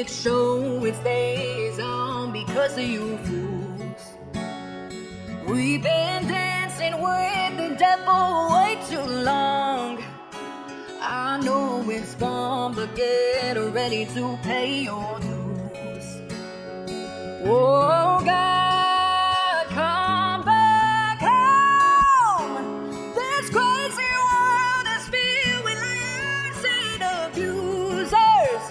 it show, it stays on because of you fools. We've been dancing with the devil way too long. I know it's gone, but get ready to pay your dues. Oh God, come back home. This crazy world is filled with lies and abusers.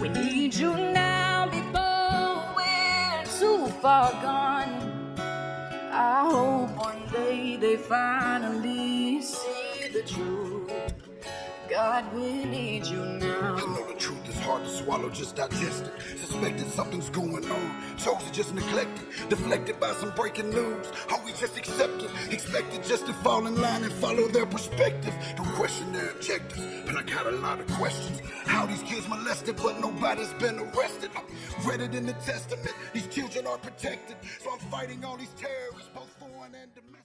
We need you now before we're too far gone. I hope one day they finally see the truth. God, we need you now. I know the truth is hard to swallow, just digest it. Suspected something's going on, chosen just neglected, deflected by some breaking news. Are we just accepted, expected just to fall in line and follow their perspective? Don't question their objectives, but I got a lot of questions. How these kids molested, but nobody's been arrested. Read it in the Testament, these children are protected. So I'm fighting all these terrorists, both foreign and domestic.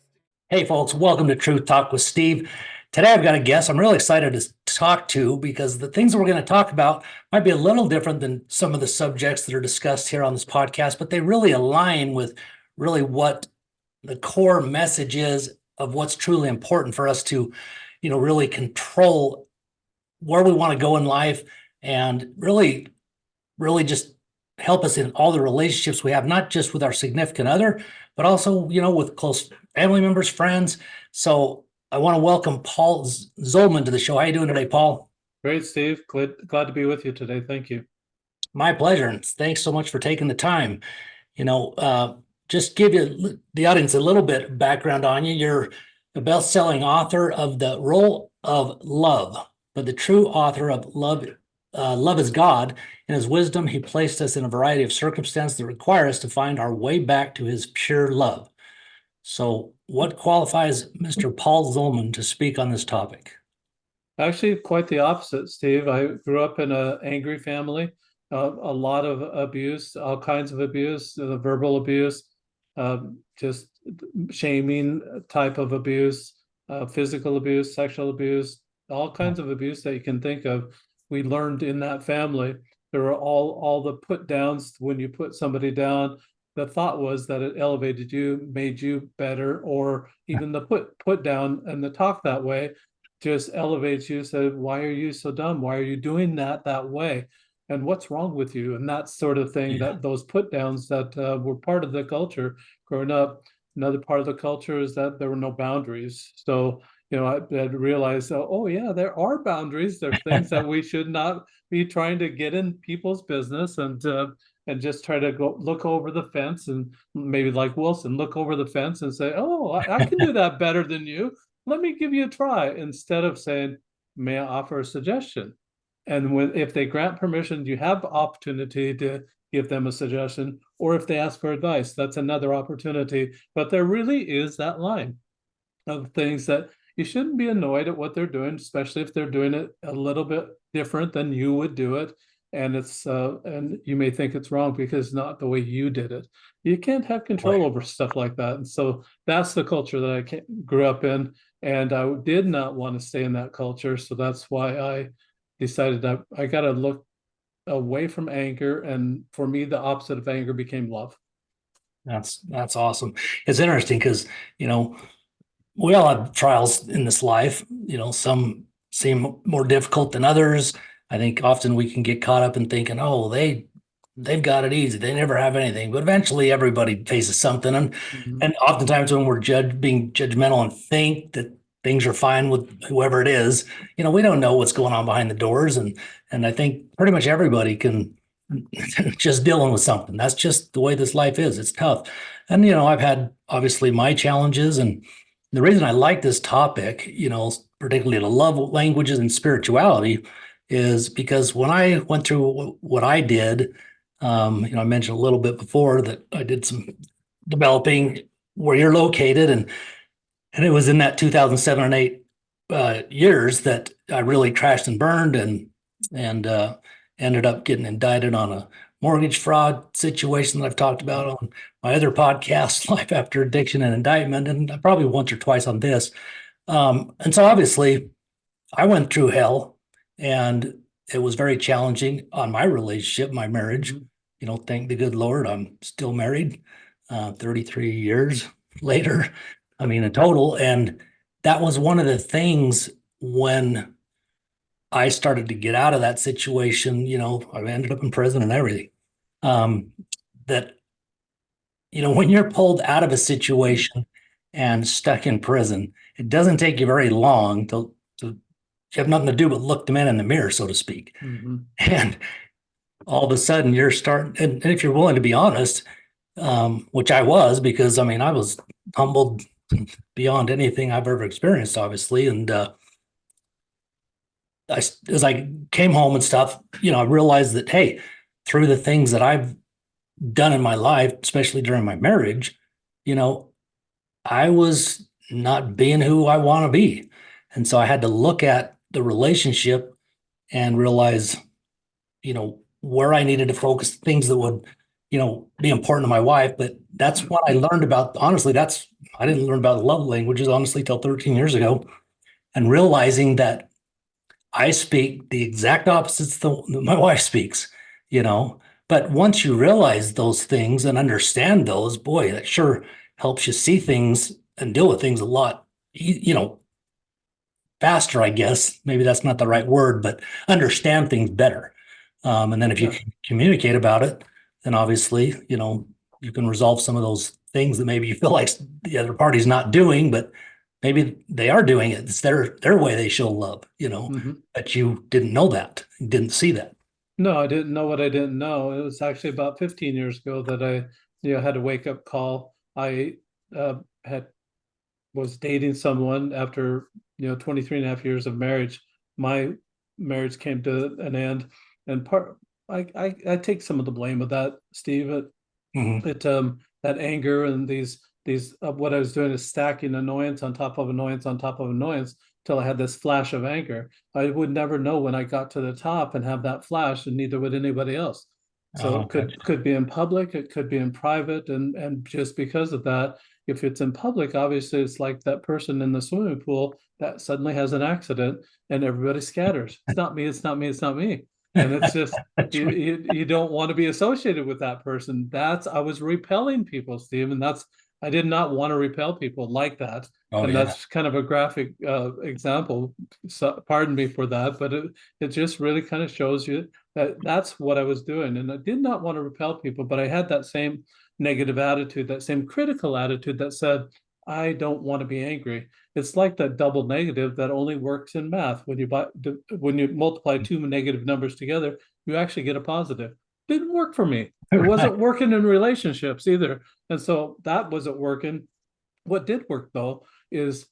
Hey folks, welcome to Truth Talk with Steve. Today I've got a guest I'm really excited to talk to because the things that we're going to talk about might be a little different than some of the subjects that are discussed here on this podcast, but they really align with really what the core message is of what's truly important for us to, really control where we want to go in life and really just help us in all the relationships we have, not just with our significant other, but also, with close family members, friends. So I want to welcome Paul Zolman to the show. How are you doing today, Paul? Great, Steve. Glad to be with you today. Thank you. My pleasure. And thanks so much for taking the time. Just give you the audience a little bit of background on you. You're the best-selling author of The Role of Love, but the true author of Love is God. In his wisdom, he placed us in a variety of circumstances that require us to find our way back to his pure love. So what qualifies Mr. Paul Zolman to speak on this topic? Actually, quite the opposite, Steve. I grew up in an angry family, a lot of abuse, all kinds of abuse, verbal abuse, just shaming type of abuse, physical abuse, sexual abuse, all kinds of abuse that you can think of. We learned in that family. There were all the put downs. When you put somebody down, the thought was that it elevated you, made you better, or even the put down and the talk that way just elevates you. So why are you so dumb? Why are you doing that way? And what's wrong with you? And that sort of thing, that those put downs that were part of the culture growing up. Another part of the culture is that there were no boundaries. So, I had realized, there are boundaries. There are things that we should not be trying to get in people's business and just try to go look over the fence and maybe like Wilson, look over the fence and say, I can do that better than you. Let me give you a try, instead of saying, may I offer a suggestion? And if they grant permission, you have the opportunity to give them a suggestion, or if they ask for advice, that's another opportunity. But there really is that line of things that you shouldn't be annoyed at what they're doing, especially if they're doing it a little bit different than you would do it. And it's and you may think it's wrong because it's not the way you did it. You can't have control over stuff like that. And so that's the culture that I grew up in, and I did not want to stay in that culture. So that's why I decided that I got to look away from anger, and for me, the opposite of anger became love. That's awesome. It's interesting because we all have trials in this life. Some seem more difficult than others. I think often we can get caught up in thinking, they've got it easy. They never have anything. But eventually everybody faces something. And oftentimes when we're being judgmental and think that things are fine with whoever it is, we don't know what's going on behind the doors. And I think pretty much everybody can just dealing with something. That's just the way this life is. It's tough. And, I've had obviously my challenges. And the reason I like this topic, particularly the love languages and spirituality, is because when I went through what I did, I mentioned a little bit before that I did some developing where you're located, and it was in that 2007 and 8 years that I really crashed and burned, and ended up getting indicted on a mortgage fraud situation that I've talked about on my other podcast, Life After Addiction and Indictment, and probably once or twice on this. And so obviously I went through hell, and it was very challenging on my relationship, my marriage. Mhm. You know, thank the good Lord, I'm still married, 33 years later. I mean, in total. And that was one of the things when I started to get out of that situation, you know, I ended up in prison and everything. Um, that, you know, when you're pulled out of a situation and stuck in prison, it doesn't take you very long to you have nothing to do but look the man in the mirror, so to speak. Mhm. And all of a sudden you're starting, and if you're willing to be honest, which I was, because I mean, I was humbled beyond anything I've ever experienced, obviously. And as I came home and stuff, you know, I realized that, hey, through the things that I've done in my life, especially during my marriage, you know, I was not being who I want to be. And so I had to look at the relationship and realize, you know, where I needed to focus, things that would, you know, be important to my wife. But that's what I learned about. Honestly, I didn't learn about love languages, honestly, till 13 years ago, and realizing that I speak the exact opposites that my wife speaks, you know. But once you realize those things and understand those, boy, that sure helps you see things and deal with things a lot, you know, faster, I guess. Maybe that's not the right word, but understand things better. And then if you Yeah. can communicate about it, then obviously, you know, you can resolve some of those things that maybe you feel like the other party's not doing, but maybe they are doing it. It's their way they show love, you know, Mhm. but you didn't know that, you didn't see that. No, I didn't know what I didn't know. It was actually about 15 years ago that I, had a wake up call. I had was dating someone after, 23 and a half years of marriage. My marriage came to an end, and I take some of the blame of that, Steve. Mhm. That anger and these what I was doing is stacking annoyance on top of annoyance on top of annoyance till I had this flash of anger. I would never know when I got to the top and have that flash, and neither would anybody else. So it Gotcha. could be in public, it could be in private, and just because of that, if it's in public, obviously it's like that person in the swimming pool that suddenly has an accident and everybody scatters. It's not me, it's not me, it's not me. And it's just That's right. you don't want to be associated with that person. That's I was repelling people, Steve, and that's I did not want to repel people like that. Oh And yeah. that's kind of a graphic example. So, pardon me for that, but it just really kind of shows you that that's what I was doing. And I did not want to repel people, but I had that same negative attitude, that same critical attitude that said, I don't want to be angry. It's like that double negative that only works in math. When you multiply two negative numbers together, you actually get a positive. Didn't work for me. It Right. wasn't working in relationships either. And so that wasn't working. What did work though is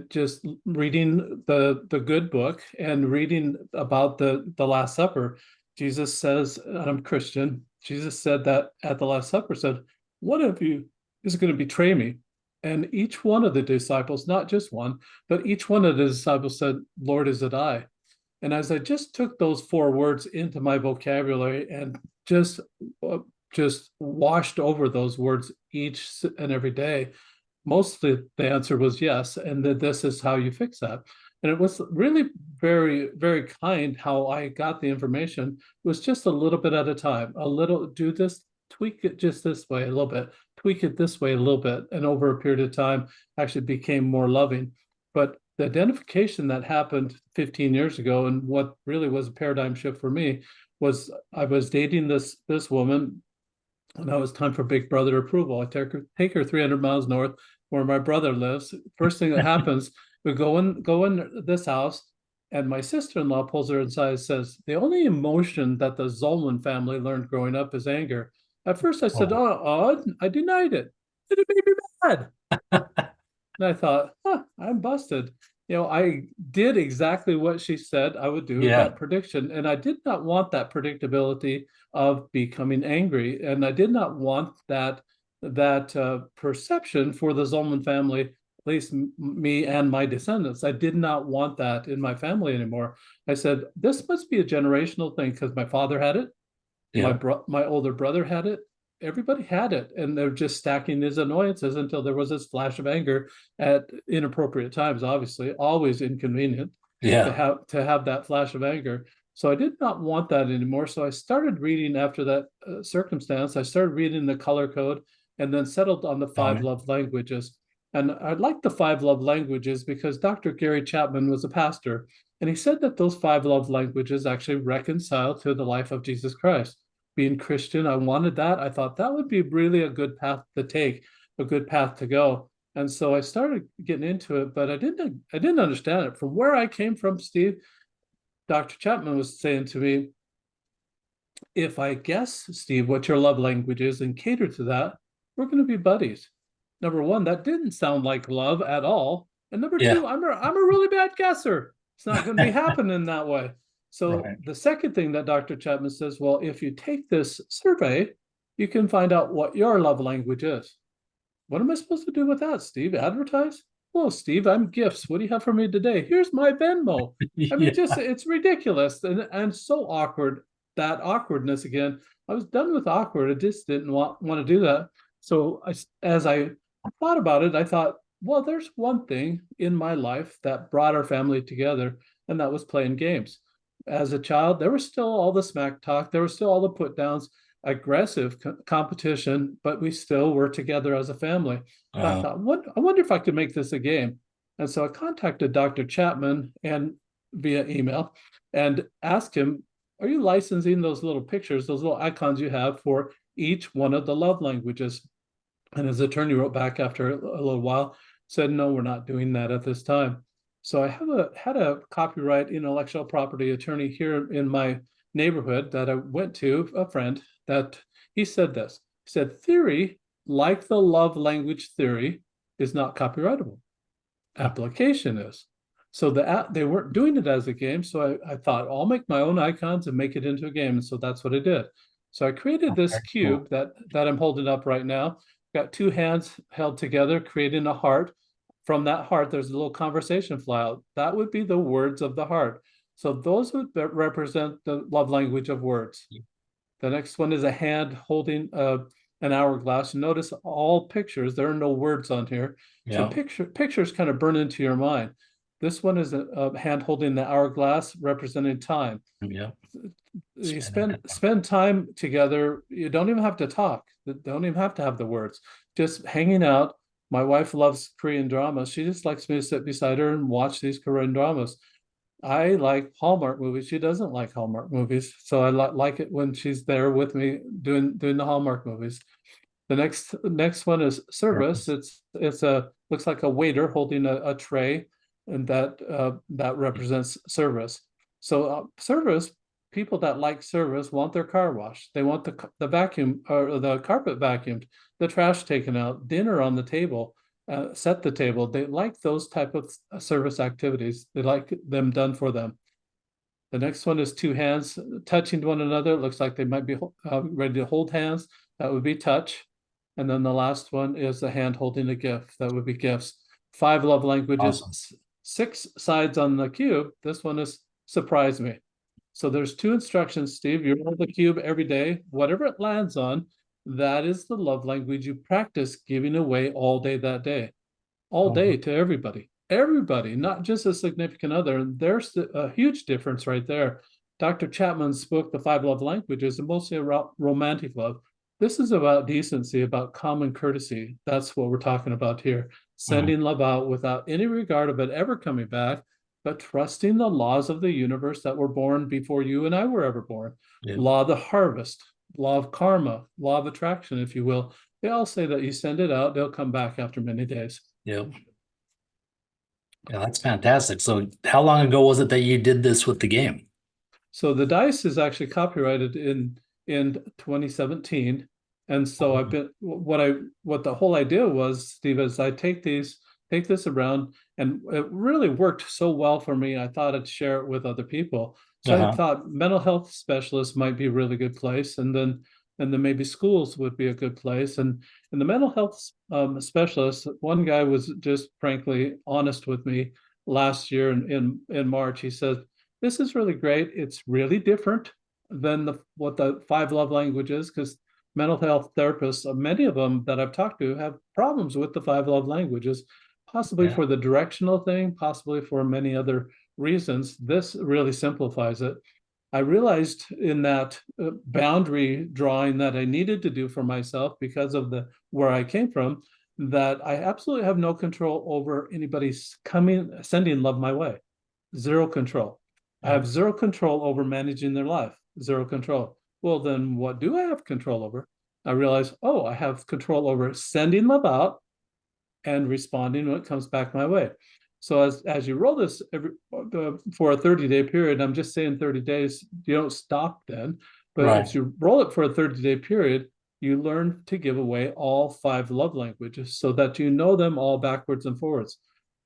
just reading the good book and reading about the Last Supper. Jesus says, and I'm Christian. Jesus said that at the Last Supper, said, "One of you is going to betray me." And each one of the disciples, not just one, but each one of the disciples said, "Lord, is it I?" And as I just took those four words into my vocabulary and just uh, just washed over those words each and every day, mostly the answer was yes, and that this is how you fix that. And it was really very, very kind how I got the information. It was just a little bit at a time, a little do this, tweak it just this way a little bit, tweak it this way a little bit, and over a period of time actually became more loving. But the identification that happened 15 years ago and what really was a paradigm shift for me was I was dating this woman. Now it's time for Big Brother approval. I take her 300 miles north where my brother lives. First thing that happens, we go in this house, and my sister-in-law pulls her inside and says, the only emotion that the Zolman family learned growing up is anger. At first I said, Oh, I denied it. And it made me mad. And I thought, I'm busted. I did exactly what she said I would do, yeah. that prediction. And I did not want that predictability of becoming angry. And I did not want that perception for the Zolman family, at least me and my descendants. I did not want that in my family anymore. I said, this must be a generational thing because my father had it. Yeah. My older brother had it. Everybody had it, and they're just stacking his annoyances until there was this flash of anger at inappropriate times. Obviously, always inconvenient Yeah. to have that flash of anger. So I did not want that anymore. So I started reading after that circumstance. I started reading the color code and then settled on the five love languages. And I like the five love languages because Dr. Gary Chapman was a pastor, and he said that those five love languages actually reconcile to the life of Jesus Christ. Being Christian, I wanted that. I thought that would be really a good path to take, a good path to go. And so I started getting into it, but I didn't understand it. From where I came from, Steve, Dr. Chapman was saying to me, if I guess, Steve, what your love language is and cater to that, we're going to be buddies. Number one, that didn't sound like love at all. And number Yeah. two, I'm a really bad guesser. It's not going to be happening that way. So Right. the second thing that Dr. Chapman says, well, if you take this survey, you can find out what your love language is. What am I supposed to do with that, Steve? Advertise? Well, Steve, I'm gifts. What do you have for me today? Here's my Venmo. I mean, just Yeah. it's ridiculous and so awkward. That awkwardness again. I was done with awkward. I just didn't want to do that. So as I thought about it, I thought, well, there's one thing in my life that brought our family together, and that was playing games. As a child, there was still all the smack talk. There was still all the put downs, aggressive competition, but we still were together as a family. I Uh, thought, what? I wonder if I could make this a game. And so I contacted Dr. Chapman and via email and asked him, are you licensing those little pictures, those little icons you have for each one of the love languages? And his attorney wrote back after a little while, said, no, we're not doing that at this time. So I had a copyright intellectual property attorney here in my neighborhood that I went to, a friend, that he said this. He said, theory, like the love language theory, is not copyrightable. Application is. So they weren't doing it as a game. So I thought, I'll make my own icons and make it into a game. And so that's what I did. So I created this very cube cool. that I'm holding up right now. Got two hands held together, creating a heart. From that heart, there's a little conversation fly out. That would be the words of the heart. So those would represent the love language of words. The next one is a hand holding an hourglass. Notice all pictures, there are no words on here. So Yeah. pictures kind of burn into your mind. This one is a hand holding the hourglass representing time. Yeah. You Spending spend time together. You don't even have to talk. You don't even have to have the words. Just hanging out. My wife loves Korean dramas. She just likes me to sit beside her and watch these Korean dramas. I like Hallmark movies. She doesn't like Hallmark movies, so I like it when she's there with me doing the Hallmark movies. The next one is service. purpose. It's a looks like a waiter holding a tray, and that represents service. So service, people that like service want their car washed. They want the vacuum or the carpet vacuumed, the trash taken out, dinner on the table, set the table. They like those type of service activities. They like them done for them. The next one is two hands touching one another. It looks like they might be ready to hold hands. That would be touch. And then the last one is a hand holding a gift. That would be gifts. Five love languages, Awesome. six sides on the cube. This one is surprise me. So there's two instructions, Steve. You roll the cube every day. Whatever it lands on, that is the love language you practice giving away all day that day. All day to everybody, not just a significant other. And there's a huge difference right there. Dr. Chapman's book, The Five Love Languages, is mostly about romantic love. This is about decency, about common courtesy. That's what we're talking about here. Sending love out without any regard of it ever coming back, but trusting the laws of the universe that were born before you and I were ever born. Yeah. Law of the harvest, law of karma, law of attraction, if you will. They all say that you send it out, they'll come back after many days. Yeah. Yeah, that's fantastic. So how long ago was it that you did this with the game? So the dice is actually copyrighted in 2017. And so I've been what the whole idea was, Steve, is I take this around, and it really worked so well for me. I thought I'd share it with other people. So I thought mental health specialists might be a really good place, and then maybe schools would be a good place. And the mental health specialist, one guy was just frankly honest with me last year in March. He said, "This is really great. It's really different than what the five love languages, because mental health therapists, many of them that I've talked to, have problems with the five love languages, possibly Yeah. for the directional thing, possibly for many other reasons. This really simplifies it." I realized in that boundary drawing that I needed to do for myself because of the where I came from, that I absolutely have no control over anybody sending love my way. Zero control. I have zero control over managing their life. Zero control. Well, then what do I have control over? I realized, oh, I have control over sending love out and responding when it comes back my way. So as you roll this for a 30-day period, I'm just saying 30 days, you don't stop then, but Right. if you roll it for a 30-day period, you learn to give away all 5 love languages so that you know them all backwards and forwards.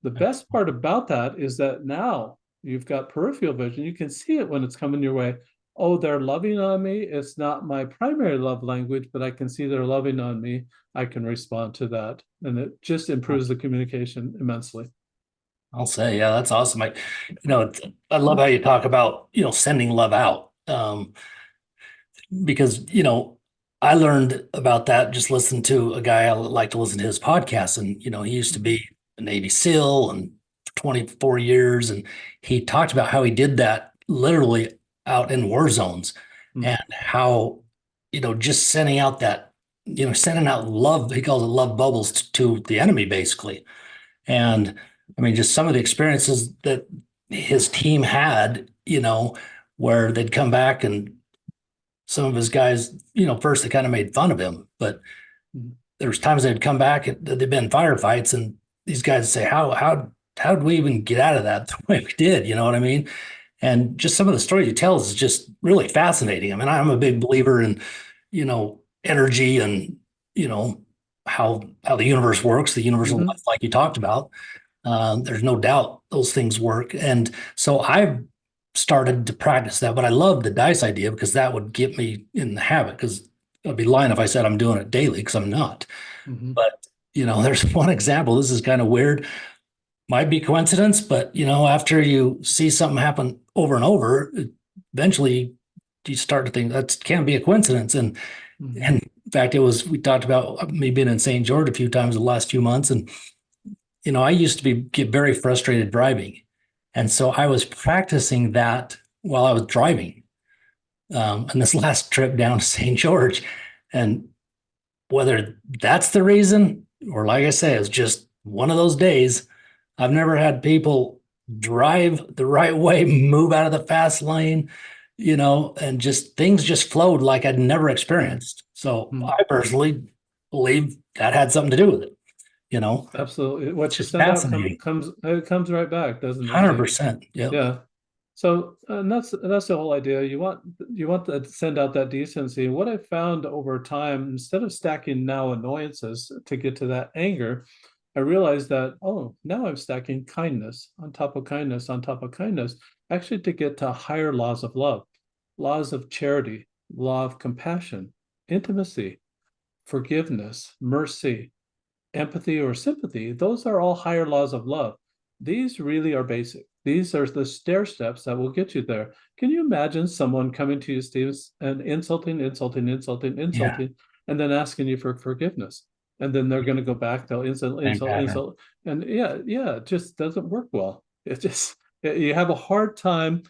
The best part about that is that now you've got peripheral vision. You can see it when it's coming your way. Oh, they're loving on me. It's not my primary love language, but I can see they're loving on me. I can respond to that. And it just improves the communication immensely. I'll say, yeah, that's awesome. I love how you talk about, sending love out. Because, I learned about that just listening to a guy I like to listen to his podcast. And, he used to be a Navy SEAL and for 24 years. And he talked about how he did that literally out in war zones and how, just sending out that, sending out love, he calls it love bubbles to the enemy, basically. And I mean, just some of the experiences that his team had, where they'd come back and some of his guys, first they kind of made fun of him, but there was times they'd come back and they'd been in firefights and these guys would say, how did we even get out of that the way we did? You know what I mean? And just some of the stories he tells is just really fascinating. I mean, I'm a big believer in, energy and, how the universe works, the universal life, like you talked about. There's no doubt those things work. And so I've started to practice that, but I love the dice idea because that would get me in the habit, because I'd be lying if I said I'm doing it daily, because I'm not. But, there's one example. This is kind of weird. Might be coincidence, but, after you see something happen over and over, eventually you start to think that can't be a coincidence. And in fact, we talked about me being in St. George a few times the last few months. And, I used to get very frustrated driving. And so I was practicing that while I was driving on this last trip down to St. George. And whether that's the reason, or like I say, it's just one of those days, I've never had people drive the right way, move out of the fast lane, and just things just flowed like I'd never experienced. So I personally believe that had something to do with it. Absolutely. What you just send out fascinating. comes right back, doesn't it? 100%. Yeah. Yeah. So and that's the whole idea. You want to send out that decency. What I found over time, instead of stacking now annoyances to get to that anger, I realized that, oh, now I'm stacking kindness on top of kindness on top of kindness, actually to get to higher laws of love, laws of charity, law of compassion, intimacy, forgiveness, mercy, empathy, or sympathy. Those are all higher laws of love. These really are basic. These are the stair steps that will get you there. Can you imagine someone coming to you, Steve, and insulting, Yeah. and then asking you for forgiveness? And then they're going to go back, they'll Same pattern. insult. And it just doesn't work well. It just, you have a hard time,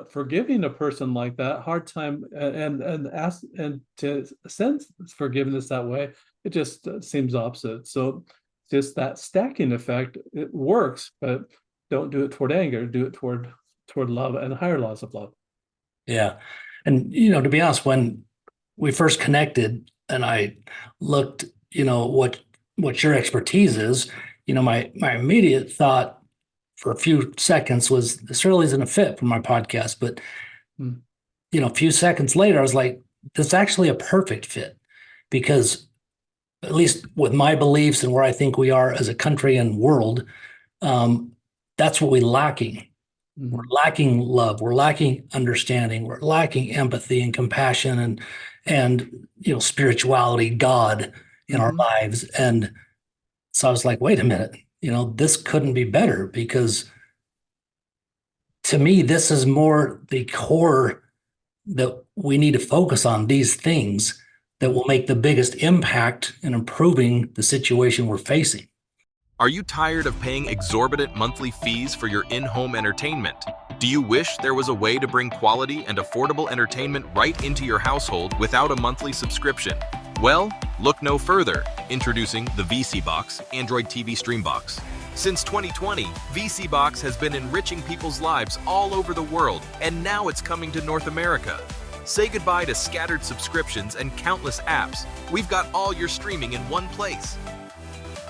forgiving a person like that, hard time and ask and to send forgiveness that way. It just seems opposite. So just that stacking effect, it works, but don't do it toward anger, do it toward love and higher laws of love. Yeah. And, to be honest, when we first connected and I looked, what your expertise is, my immediate thought for a few seconds was this really isn't a fit for my podcast. But, a few seconds later, I was like, this is actually a perfect fit, because at least with my beliefs and where I think we are as a country and world, that's what we're lacking. We're lacking love. We're lacking understanding. We're lacking empathy and compassion and spirituality, God in our lives. And so I was like, wait a minute, this couldn't be better, because to me, this is more the core that we need to focus on, these things that will make the biggest impact in improving the situation we're facing. Are you tired of paying exorbitant monthly fees for your in-home entertainment? Do you wish there was a way to bring quality and affordable entertainment right into your household without a monthly subscription? Well, look no further. Introducing the VC Box Android TV Stream Box. Since 2020, VC Box has been enriching people's lives all over the world, and now it's coming to North America. Say goodbye to scattered subscriptions and countless apps. We've got all your streaming in one place.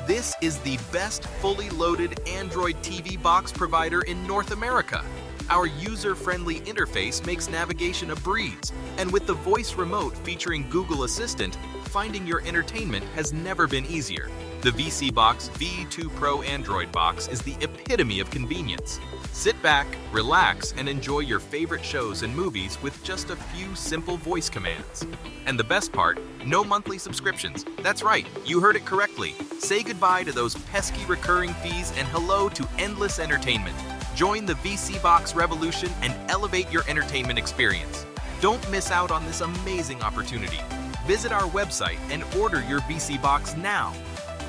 This is the best fully loaded Android TV box provider in North America. Our user-friendly interface makes navigation a breeze, and with the voice remote featuring Google Assistant, finding your entertainment has never been easier. The VC Box V2 Pro Android box is the epitome of convenience. Sit back, relax, and enjoy your favorite shows and movies with just a few simple voice commands. And the best part, no monthly subscriptions. That's right, you heard it correctly. Say goodbye to those pesky recurring fees and hello to endless entertainment. Join the VC Box revolution and elevate your entertainment experience. Don't miss out on this amazing opportunity. Visit our website and order your VC Box now.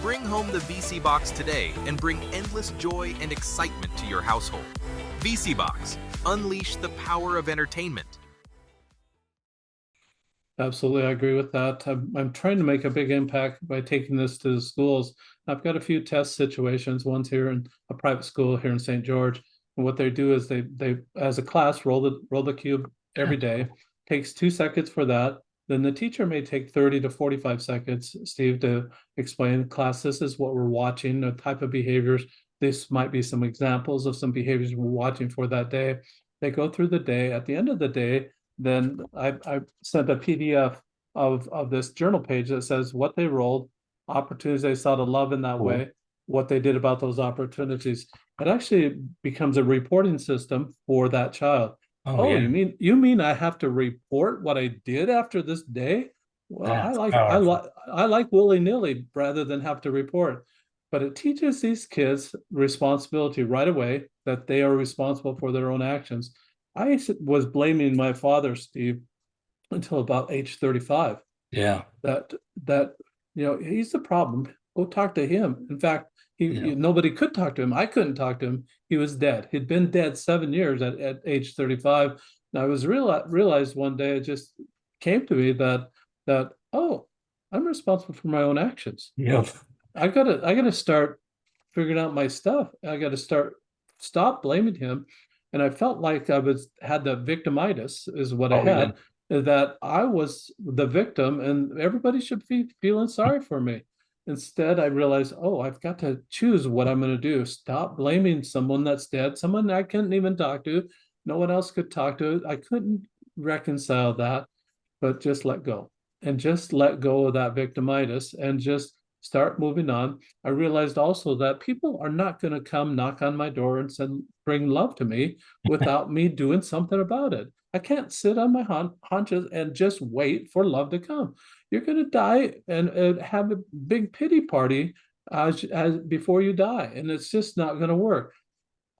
Bring home the VC Box today and bring endless joy and excitement to your household. VC Box, unleash the power of entertainment. Absolutely, I agree with that. I'm trying to make a big impact by taking this to the schools. I've got a few test situations. One's here in a private school here in St. George. And what they do is they as a class roll the cube every day. Takes 2 seconds for that. Then the teacher may take 30 to 45 seconds, Steve, to explain, class, this is what we're watching, the type of behaviors. This might be some examples of some behaviors we're watching for that day. They go through the day. At the end of the day, then I sent a PDF of this journal page that says what they rolled, opportunities they saw to love in that way, what they did about those opportunities. It actually becomes a reporting system for that child. Oh, yeah. you mean I have to report what I did after this day? Well, That's I like willy-nilly rather than have to report. But it teaches these kids responsibility right away, that they are responsible for their own actions. I was blaming my father, Steve, until about age 35. Yeah. That he's the problem. Go talk to him. In fact, nobody could talk to him. I couldn't talk to him. He was dead. He'd been dead 7 years at age 35. And I was realized one day, it just came to me that oh, I'm responsible for my own actions. Yep. I gotta start figuring out my stuff. I gotta stop blaming him. And I felt like I had the victimitis is what I had, that I was the victim and everybody should be feeling sorry for me. Instead, I realized, oh, I've got to choose what I'm going to do. Stop blaming someone that's dead, someone I couldn't even talk to. No one else could talk to. I couldn't reconcile that, but just let go. And just let go of that victimitis and just start moving on. I realized also that people are not going to come knock on my door and bring love to me without me doing something about it. I can't sit on my haunches and just wait for love to come. You're going to die and have a big pity party as before you die, and it's just not going to work.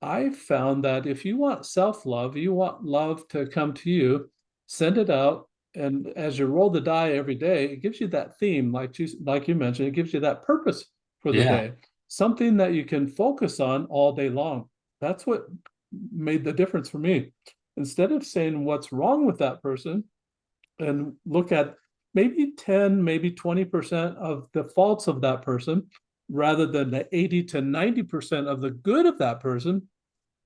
I found that if you want self-love, you want love to come to you, send it out. And as you roll the die every day, it gives you that theme, like you mentioned, it gives you that purpose for the day, something that you can focus on all day long. That's what made the difference for me. Instead of saying what's wrong with that person and look at maybe 10, maybe 20% of the faults of that person, rather than the 80 to 90% of the good of that person,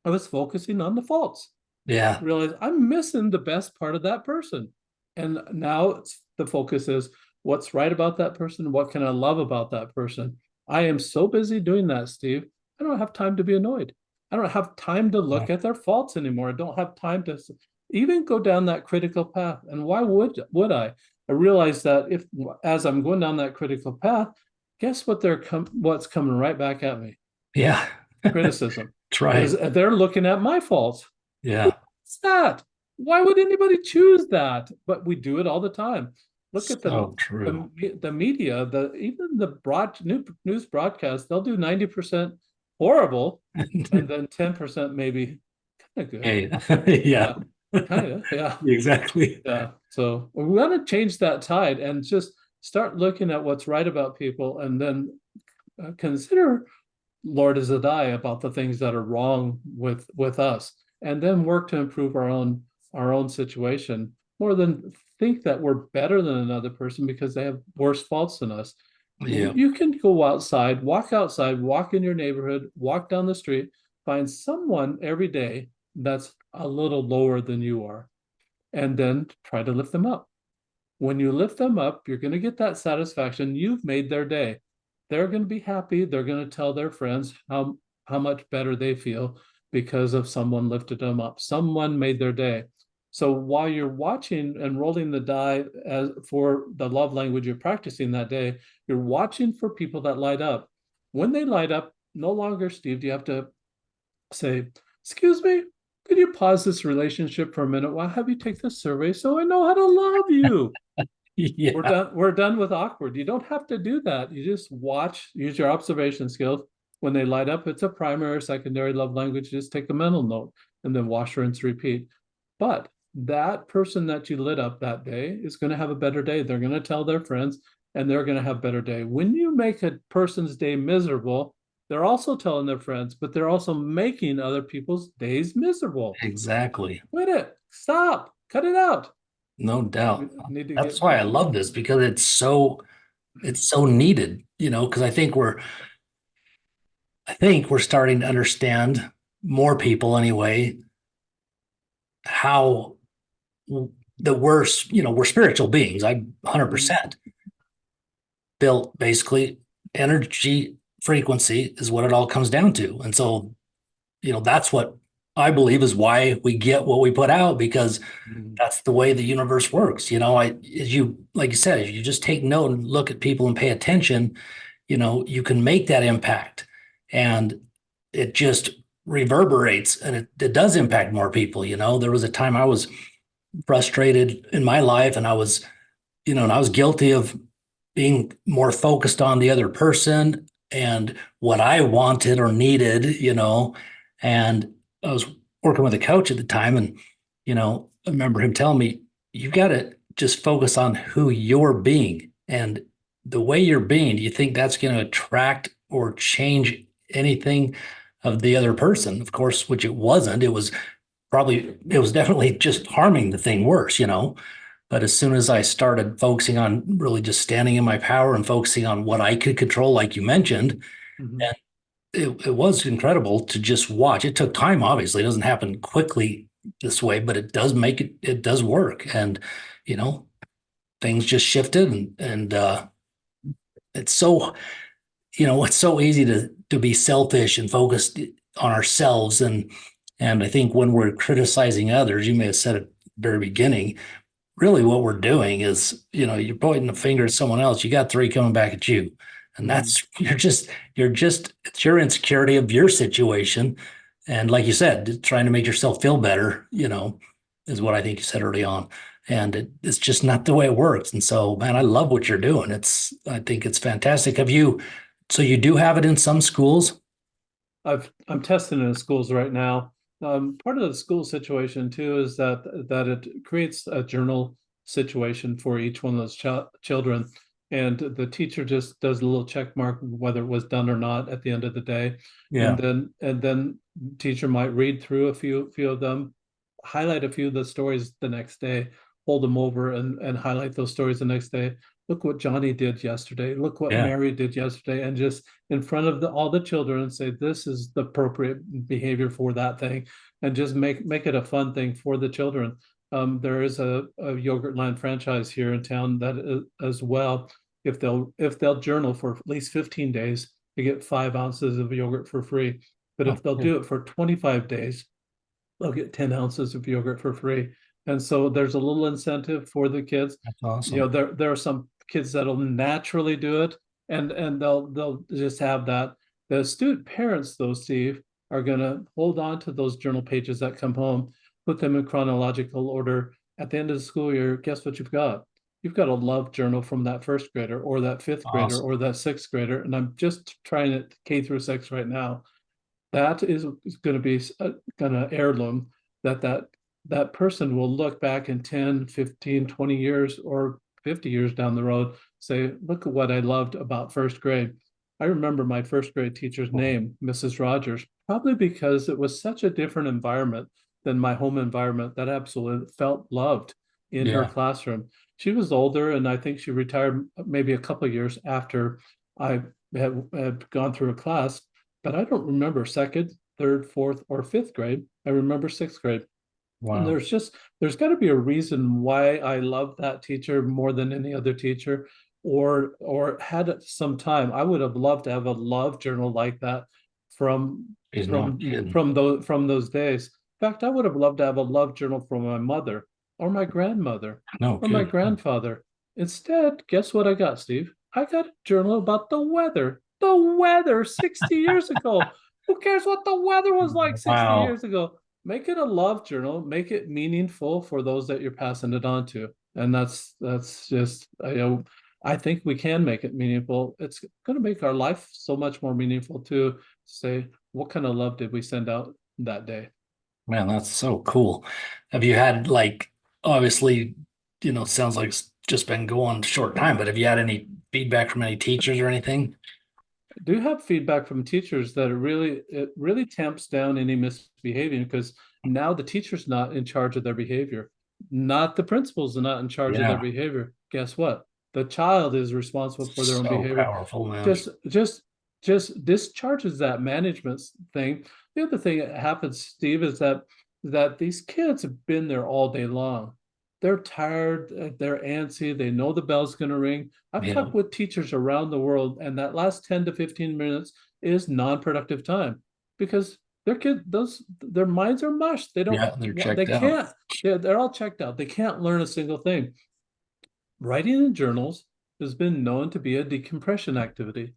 I was focusing on the faults. Yeah. Realize I'm missing the best part of that person. And now the focus is what's right about that person? What can I love about that person? I am so busy doing that, Steve. I don't have time to be annoyed. I don't have time to look at their faults anymore. I don't have time to even go down that critical path. And why would I? I realized that as I'm going down that critical path, guess what? What's coming right back at me? Yeah. Criticism. That's right. They're looking at my faults. Yeah. What's that? Why would anybody choose that? But we do it all the time. Look at the media, even the news broadcast, they'll do 90% horrible and then 10% maybe kind of good. Hey. Yeah. Kind of, yeah. Exactly. Yeah. So we want to change that tide and just start looking at what's right about people and then consider Lord is a die about the things that are wrong with us, and then work to improve our own situation more than think that we're better than another person because they have worse faults than us. Yeah, You can go outside, walk in your neighborhood, walk down the street, find someone every day that's a little lower than you are, and then try to lift them up. When you lift them up, you're going to get that satisfaction. You've made their day. They're going to be happy. They're going to tell their friends how much better they feel because of someone lifted them up. Someone made their day. So while you're watching and rolling the die as for the love language you're practicing that day, you're watching for people that light up. When they light up, no longer, Steve, do you have to say, "Excuse me, could you pause this relationship for a minute while I have you take this survey so I know how to love you?" We're yeah, done. We're done with awkward. You don't have to do that. You just watch, use your observation skills. When they light up, it's a primary or secondary love language. Just take a mental note and then wash, rinse, repeat. But that person that you lit up that day is going to have a better day. They're going to tell their friends and they're going to have a better day. When you make a person's day miserable, they're also telling their friends, but they're also making other people's days miserable. exactly. Quit it. Stop. Cut it out. No We doubt. need to That's get. why I love this because it's so needed, because I think we're starting to understand, more people anyway, how that we're spiritual beings. I Mhm. 100% built basically energy frequency is what it all comes down to. And so, that's what I believe is why we get what we put out, because Mhm. that's the way the universe works. As you, like you said, if you just take note and look at people and pay attention, you can make that impact, and it just reverberates, and it does impact more people. There was a time I was frustrated in my life, and I was guilty of being more focused on the other person and what I wanted or needed, and I was working with a coach at the time, and I remember him telling me, you got to just focus on who you're being, and the way you're being. Do you think that's going to attract or change anything of the other person? Of course, which it wasn't. It was definitely just harming the thing worse. But as soon as I started focusing on really just standing in my power and focusing on what I could control, like you mentioned, Mhm. and it was incredible to just watch. It took time, obviously. It doesn't happen quickly this way, but it does work. And, you know, things just shifted, and it's so, it's so easy to be selfish and focused on ourselves. And I think when we're criticizing others, you may have said it at the very beginning, really what we're doing is, you're pointing the finger at someone else. You got three coming back at you. And Mhm. that's, it's your insecurity of your situation. And like you said, trying to make yourself feel better, is what I think you said early on. And it's just not the way it works. And so, man, I love what you're doing. I think it's fantastic. So you do have it in some schools? I'm testing in schools right now. Part of the school situation too is that it creates a journal situation for each one of those children, and the teacher just does a little check mark whether it was done or not at the end of the day, and Yeah. then teacher might read through a few of them, highlight a few of the stories the next day, hold them over and highlight those stories the next day. Look what Johnny did yesterday. Look what Yeah. Mary did yesterday, and just in front of all the children and say this is the appropriate behavior for that thing, and just make it a fun thing for the children. There is a yogurt land franchise here in town that as well. If they'll journal for at least 15 days, they get 5 ounces of yogurt for free. But Oh, if they'll good. do it for 25 days, they'll get 10 ounces of yogurt for free. And so there's a little incentive for the kids. That's awesome. There are some kids that'll naturally do it, and they'll just have that. The astute parents, though, Steve, are going to hold on to those journal pages that come home, put them in chronological order. At the end of the school year, guess what you've got? You've got a love journal from that first grader or that fifth grader Awesome. or that sixth grader. And I'm just trying it K through 6 right now. That is going to be going to heirloom that person will look back in 10, 15, 20 years or 50 years down the road, say, look at what I loved about first grade. I remember my first grade teacher's name, Mrs. Rogers, probably because it was such a different environment than my home environment that I absolutely felt loved in her Yeah. classroom. She was older, and I think she retired maybe a couple of years after I had gone through a class, but I don't remember second, third, fourth, or fifth grade. I remember sixth grade. And Wow. there's got to be a reason why I love that teacher more than any other teacher, or had some time. I would have loved to have a love journal like that from He's not kidding. from those days. In fact, I would have loved to have a love journal from my mother or my grandmother No or my kidding. grandfather. Instead, guess what I got, Steve? I got a journal about the weather. The weather 60 years ago. Who cares what the weather was like 60 Wow. years ago? Make it a love journal, make it meaningful for those that you're passing it on to. And that's just, I think we can make it meaningful. It's going to make our life so much more meaningful to say, what kind of love did we send out that day? Man, that's so cool. Have you had like, obviously, sounds like it's just been going a short time, but have you had any feedback from any teachers or anything? Do have feedback from teachers that it really tamps down any misbehaving, because now the teacher's not in charge of their behavior, not the principals are not in charge of their Yeah. behavior. Guess what? The child is responsible for their own So behavior. powerful, man. Just discharges that management thing. The other thing that happens, Steve, is that these kids have been there all day long. They're tired, they're antsy, they know the bell's going to ring. I've Yeah. talked with teachers around the world, and that last 10 to 15 minutes is non-productive time because their minds are mush. They don't Yeah, they're they checked out. can't, they're all checked out. They can't learn a single thing. Writing in journals has been known to be a decompression activity.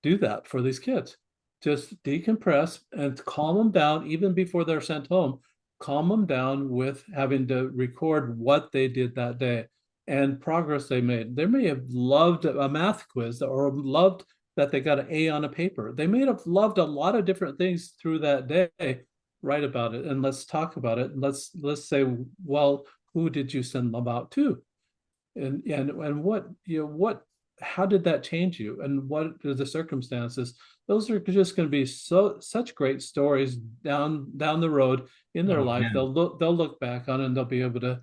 Do that for these kids. Just decompress and calm them down even before they're sent home. Calm them down with having to record what they did that day and progress they made. They may have loved a math quiz or loved that they got an A on a paper. They may have loved a lot of different things through that day. Write about it and let's talk about it. Let's say, well, who did you send them out to? And what how did that change you and what are the circumstances? Those are just going to be such great stories down the road in their Oh, life. yeah. They'll look back on it and they'll be able to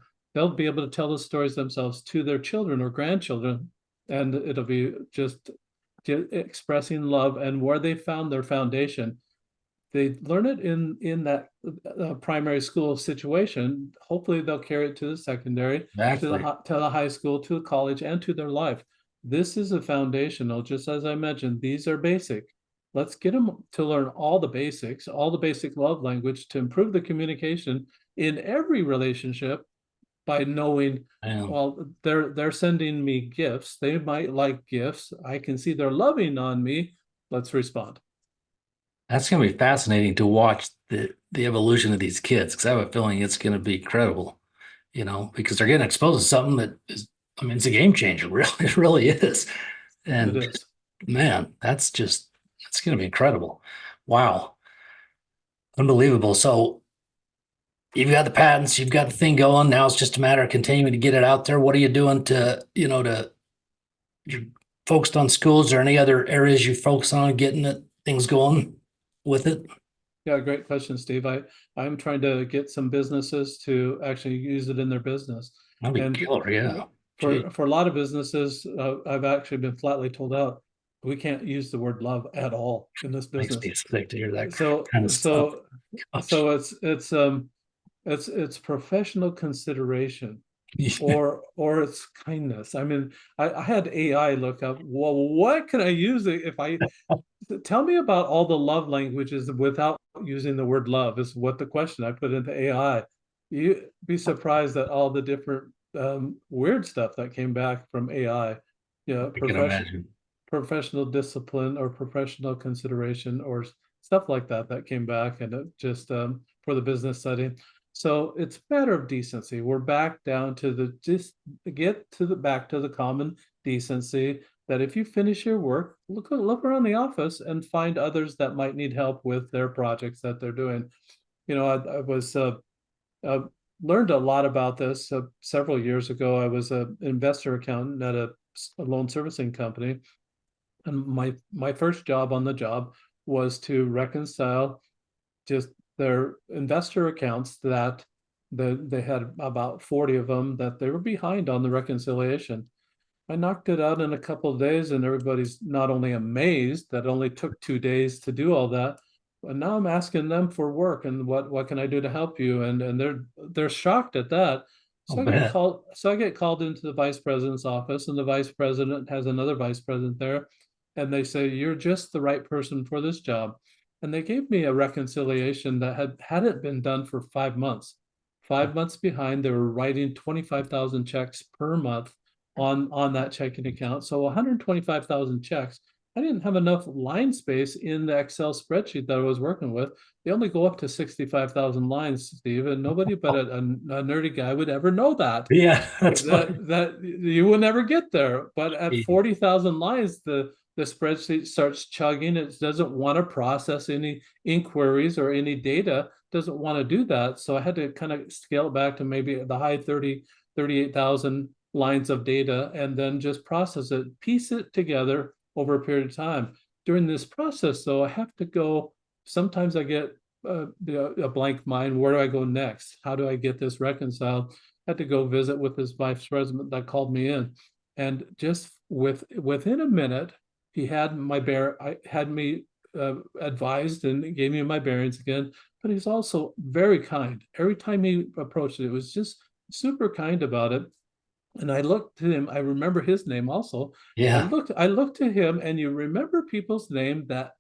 tell the stories themselves to their children or grandchildren, and it'll be just expressing love and where they found their foundation. They learn it in that primary school situation. Hopefully, they'll carry it to the secondary, Exactly. to the high school, to the college, and to their life. This is a foundational. Just as I mentioned, these are basic. Let's get them to learn all the basics, all the basic love language to improve the communication in every relationship by knowing, Man, well, they're sending me gifts. They might like gifts. I can see they're loving on me. Let's respond. that's gonna be fascinating to watch the evolution of these kids because I have a feeling it's gonna be incredible, because they're getting exposed to something that is, I mean, it's a game changer, really, it really is. It And is. man, it's gonna be incredible. Wow, unbelievable. So you've got the patents, you've got the thing going. Now it's just a matter of continuing to get it out there. What are you doing you're focused on schools or any other areas you focus on getting things going with it? Yeah, great question, Steve. I'm trying to get some businesses to actually use it in their business. That'd be And killer, yeah. Gee, for a lot of businesses, I've actually been flatly told out, we can't use the word love at all in this makes business. me sick to hear that So kind of stuff. so Gosh. so it's professional consideration Yeah, or it's kindness. I mean, I had AI look up, well, what can I use if I tell me about all the love languages without using the word love is what the question I put into AI. You'd be surprised at all the different weird stuff that came back from AI. I can imagine. Professional discipline or professional consideration or stuff like that came back, and it just for the business setting. So it's a matter of decency. We're back down to just get to the back to the common decency that if you finish your work, look around the office and find others that might need help with their projects that they're doing. I was uh, learned a lot about this several years ago. I was an investor accountant at a loan servicing company, And my first job on the job was to reconcile just their investor accounts that they had about 40 of them that they were behind on the reconciliation. I knocked it out in a couple of days, and everybody's not only amazed that it only took 2 days to do all that, but now I'm asking them for work and what can I do to help you? And they're shocked at that. I'll So bet. I get called into the vice president's office, and the vice president has another vice president there, and they say, "You're just the right person for this job." And they gave me a reconciliation that hadn't been done for 5 months. 5 months behind, they were writing 25,000 checks per month on that checking account. So 125,000 checks. I didn't have enough line space in the Excel spreadsheet that I was working with. They only go up to 65,000 lines, Steve, and nobody but a nerdy guy would ever know that. Yeah, that's That funny. that you will never get there. But at 40,000 lines, the spreadsheet starts chugging. It doesn't want to process any inquiries or any data, doesn't want to do that. So I had to kind of scale it back to maybe the high 38,000 lines of data, and then just process it, piece it together over a period of time. During this process, though, I have to go, sometimes I get a blank mind. Where do I go next? How do I get this reconciled? I had to go visit with this vice president that called me in. And just within a minute, he had had me advised and gave me my bearings again. But he's also very kind. Every time he approached it was just super kind about it. And I looked to him, I remember his name also. Yeah. I looked to him, and you remember people's name that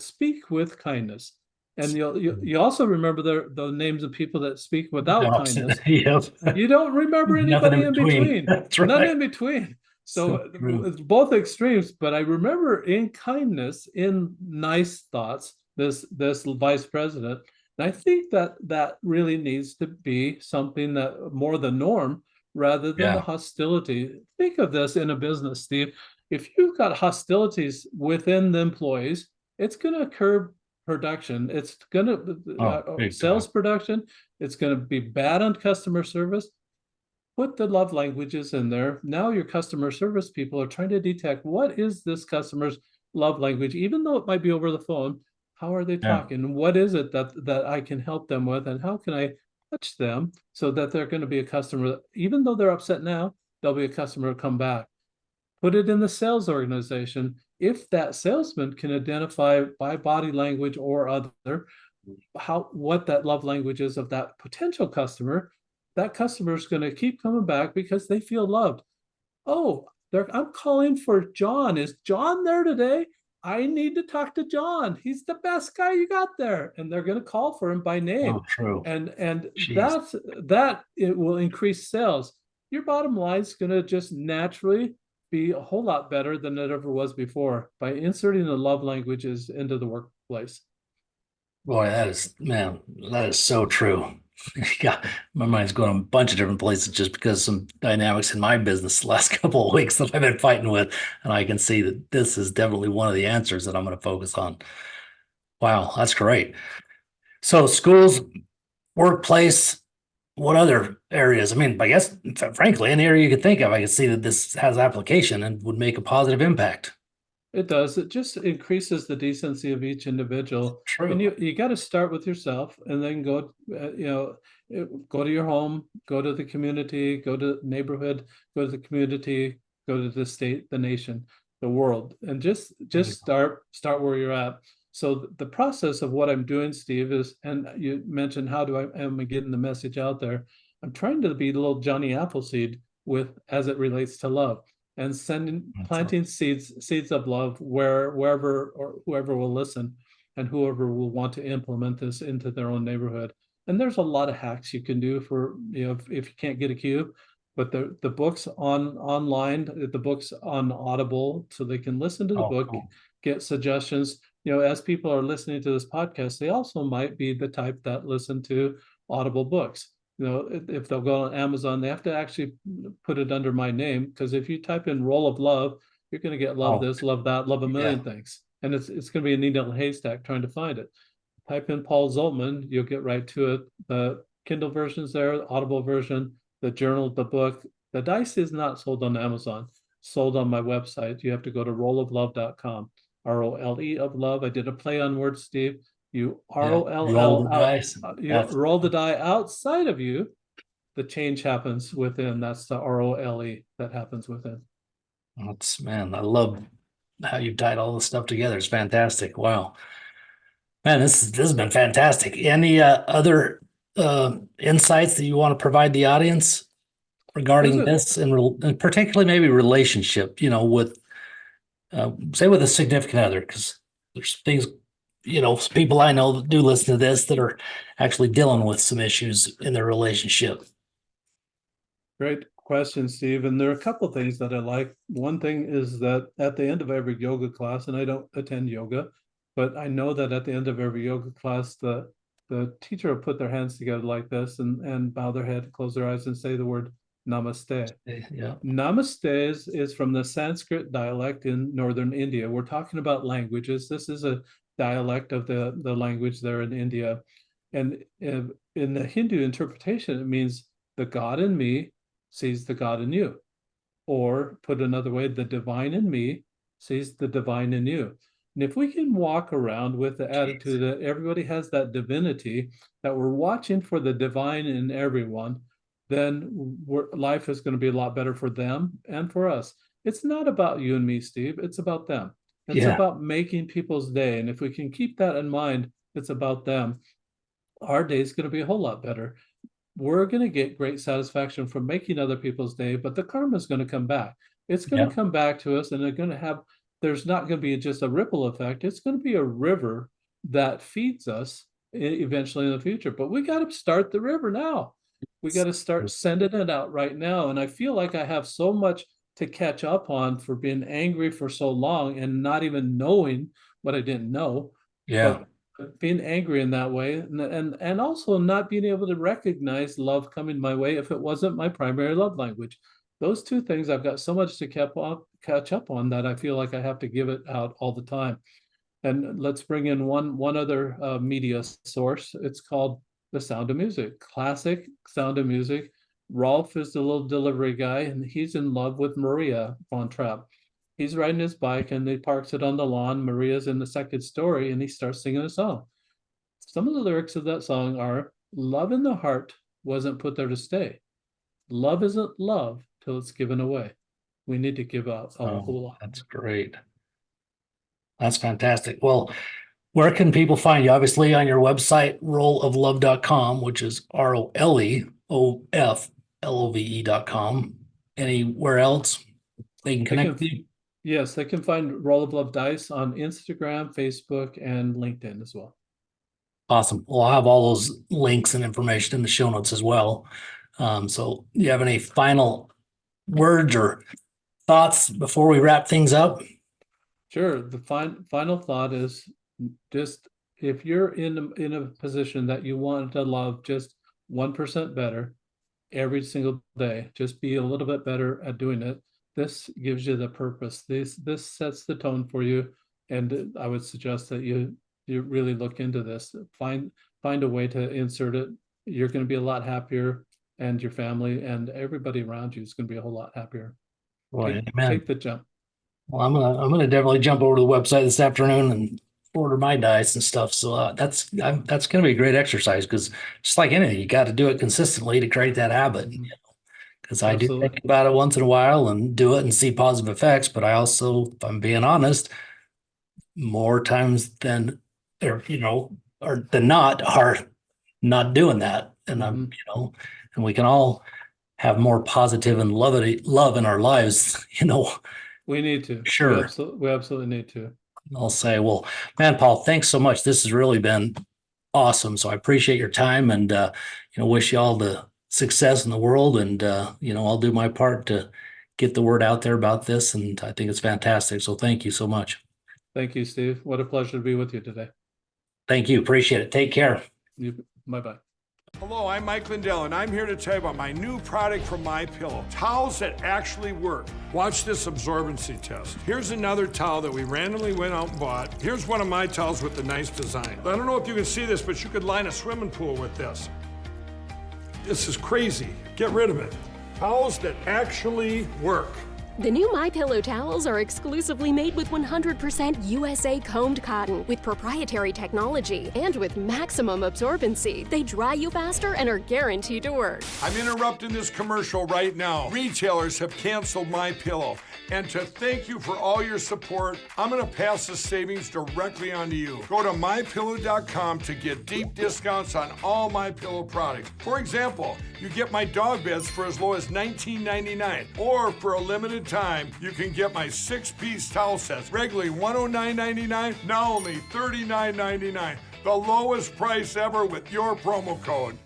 speak with kindness. And you also remember the names of people that speak without kindness. Yep. You don't remember Nothing anybody in in between. between, That's none right. in between. So So true. it's both extremes, but I remember in kindness, in nice thoughts, this vice president. And I think that really needs to be something that more the norm rather than the Yeah. hostility. Think of this in a business, Steve. If you've got hostilities within the employees, it's going to curb production. It's going to Oh, big time. sales production. It's going to be bad on customer service. Put the love languages in there. Now your customer service people are trying to detect what is this customer's love language, even though it might be over the phone. How are they Yeah. talking? What is it that I can help them with, and how can I touch them so that they're going to be a customer? Even though they're upset now, they'll be a customer to come back. Put it in the sales organization. If that salesman can identify by body language or other what that love language is of that potential customer, that customer is going to keep coming back because they feel loved. Oh, I'm calling for John. Is John there today? I need to talk to John. He's the best guy you got there. And they're going to call for him by name. Oh, true. And Jeez. that it will increase sales. Your bottom line is going to just naturally be a whole lot better than it ever was before by inserting the love languages into the workplace. Boy, man, that is so true. Yeah, my mind's going a bunch of different places just because some dynamics in my business the last couple of weeks that I've been fighting with. And I can see that this is definitely one of the answers that I'm going to focus on. Wow, that's great. So schools, workplace, what other areas? I mean, I guess, frankly, any area you could think of, I can see that this has application and would make a positive impact. It does. It just increases the decency of each individual. And True. you got to start with yourself, and then go, go to your home, go to the community, go to the neighborhood, go to the community, go to the state, the nation, the world, and just start where you're at. So the process of what I'm doing, Steve, is, and you mentioned how am I getting the message out there? I'm trying to be a little Johnny Appleseed with as it relates to love, and planting seeds of love wherever or whoever will listen, and whoever will want to implement this into their own neighborhood. And there's a lot of hacks you can do for, if you can't get a cube, but the books online, the books on Audible, so they can listen to the Oh, book, cool. get suggestions. As people are listening to this podcast, they also might be the type that listen to Audible books. If they'll go on Amazon, they have to actually put it under my name, because if you type in roll of love, you're going to get love Oh, this, love that, love a yeah. million things. And it's going to be a needle haystack trying to find it. Type in Paul Zolman, you'll get right to it. The Kindle version's there, the Audible version, the journal, the book. The dice is not sold on Amazon. sold on my website, you have to go to rolloflove.com. ROLE of love. I did a play on words, Steve. You roll the dice. you roll the die outside of you, the change happens within. That's the ROLE that happens within. That's, man, I love how you tied all this stuff together. It's fantastic. Wow. Man, this has been fantastic. Any other insights that you want to provide the audience regarding this, and particularly maybe relationship, with say with a significant other, because there's things, people I know that do listen to this that are actually dealing with some issues in their relationship. Great question, Steve. And there are a couple of things that I like. One thing is that at the end of every yoga class, and I don't attend yoga, but I know that at the end of every yoga class, the teacher will put their hands together like this and bow their head, close their eyes, and say the word namaste. Yeah. Namaste is from the Sanskrit dialect in northern India. We're talking about languages. This is a dialect of the language there in India. And in the Hindu interpretation, it means the God in me sees the God in you. Or put another way, the divine in me sees the divine in you. And if we can walk around with the attitude that everybody has that divinity, that we're watching for the divine in everyone, then life is going to be a lot better for them and for us. It's not about you and me, Steve. It's about them. It's about making people's day. And if we can keep that in mind, it's about them. Our day is going to be a whole lot better. We're going to get great satisfaction from making other people's day, but the karma is going to come back. It's going to come back to us, and they're going to have, there's not going to be just a ripple effect. It's going to be a river that feeds us eventually in the future. But we got to start the river now. We got to start sending it out right now. And I feel like I have so much to catch up on for being angry for so long and not even knowing what I didn't know. Yeah. But being angry in that way, and also not being able to recognize love coming my way if it wasn't my primary love language. Those two things, I've got so much to catch up on that I feel like I have to give it out all the time. And let's bring in one other media source. It's called The Sound of Music, classic Sound of Music. Rolf is the little delivery guy, and he's in love with Maria Von Trapp. He's riding his bike and he parks it on the lawn. Maria's in the second story and he starts singing a song. Some of the lyrics of that song are, love in the heart wasn't put there to stay. Love isn't love till it's given away. We need to give out a whole lot. That's great. That's fantastic. Well, where can people find you? Obviously on your website, rolloflove.com, which is ROLEOFLOVE.com. Anywhere else they can connect with you? Yes, they can find Roll of Love Dice on Instagram, Facebook, and LinkedIn as well. Awesome. Well, I'll have all those links and information in the show notes as well. So do you have any final words or thoughts before we wrap things up? Sure. The final thought is just, if you're in a position that you want to love just 1% better every single day, just be a little bit better at doing it. This gives you the purpose. This sets the tone for you. And I would suggest that you really look into this. Find a way to insert it. You're going to be a lot happier, and your family and everybody around you is going to be a whole lot happier. Boy, take the jump. Well, I'm gonna definitely jump over to the website this afternoon and order my dice and stuff. So that's gonna be a great exercise, because just like anything, you got to do it consistently to create that habit. Because I do think about it once in a while and do it and see positive effects, but I also, if I'm being honest, more times than or than not are not doing that. And I'm and we can all have more positive and love in our lives. We need to. Sure. We absolutely need to. I'll say, well, man, Paul, thanks so much. This has really been awesome. So I appreciate your time, and wish you all the success in the world, and I'll do my part to get the word out there about this, and I think it's fantastic. So thank you so much. Thank you, Steve. What a pleasure to be with you today. Thank you. Appreciate it. Take care. Bye-bye. Hello, I'm Mike Lindell, and I'm here to tell you about my new product from MyPillow, towels that actually work. Watch this absorbency test. Here's another towel that we randomly went out and bought. Here's one of my towels with the nice design. I don't know if you can see this, but you could line a swimming pool with this. This is crazy. Get rid of it. Towels that actually work. The new MyPillow towels are exclusively made with 100% USA combed cotton with proprietary technology and with maximum absorbency. They dry you faster and are guaranteed to work. I'm interrupting this commercial right now. Retailers have canceled MyPillow. And to thank you for all your support, I'm going to pass the savings directly on to you. Go to MyPillow.com to get deep discounts on all MyPillow products. For example, you get my dog beds for as low as $19.99. Or for a limited time, you can get my 6-piece towel sets, regularly $109.99, now only $39.99. The lowest price ever with your promo code.